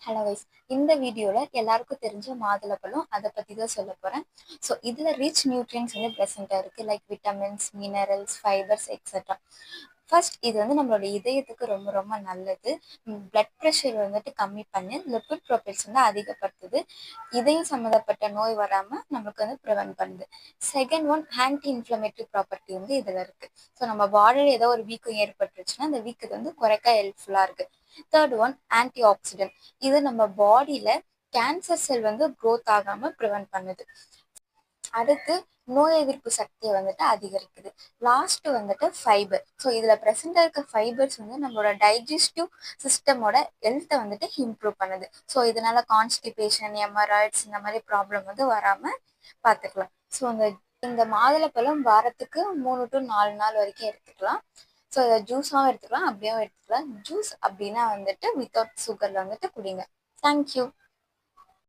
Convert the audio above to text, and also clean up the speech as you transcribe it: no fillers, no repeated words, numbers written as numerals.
Hello guys, இந்த வீடியோவில் எல்லாருக்கும் தெரிஞ்ச மாதுளப்பழம் அதை பற்றி தான் சொல்ல போகிறேன். ஸோ இதில் ரிச் நியூட்ரியன்ஸ் வந்து ப்ரெசென்ட்டாக இருக்குது, like vitamins, minerals, fibres etcetera. First இது வந்து நம்மளோட இதயத்துக்கு ரொம்ப ரொம்ப நல்லது. பிளட் ப்ரெஷர் வந்துட்டு கம்மி பண்ணி லிப்பிட் ப்ரோஃபைல்ஸ் வந்து அதிகப்படுத்துது. இதயம் சம்மந்தப்பட்ட நோய் வராமல் நமக்கு வந்து ப்ரிவென்ட் பண்ணுது. Second one, anti inflammatory property வந்து இதில் இருக்குது. ஸோ நம்ம பாடியில் ஏதோ ஒரு வீக்கம் ஏற்பட்டுருச்சுன்னா அந்த வீக்கத்தை வந்து குறைக்க ஹெல்ப்ஃபுல்லாக இருக்குது. Third one, anti accident. இது நம்ம பாடியில கேன்சர் செல் வந்து க்ரோத் ஆகாம ப்ரிவென்ட் பண்ணுது. அடுத்து நோய் எதிர்ப்பு சக்தியை வந்துட்டு அதிகரிக்குது. லாஸ்ட் வந்துட்டு ஃபைபர். ஸோ இதில் ப்ரெசென்ட்டாக இருக்க ஃபைபர்ஸ் வந்து நம்மளோட டைஜஸ்டிவ் சிஸ்டமோட ஹெல்த்தை வந்துட்டு இம்ப்ரூவ் பண்ணுது. ஸோ இதனால கான்ஸ்டிபேஷன், எமராய்ட்ஸ் இந்த மாதிரி ப்ராப்ளம் வந்து வராமல் பார்த்துக்கலாம். ஸோ இந்த மாதுளப்பழம் வாரத்துக்கு 3 to 4 நாள் வரைக்கும் எடுத்துக்கலாம். ஸோ இதை ஜூஸாகவும் எடுத்துக்கலாம், அப்படியும் எடுத்துக்கலாம். ஜூஸ் அப்படின்னா வந்துட்டு வித்தவுட் சுகரில் வந்துட்டு குடிங்க. தேங்க்யூ.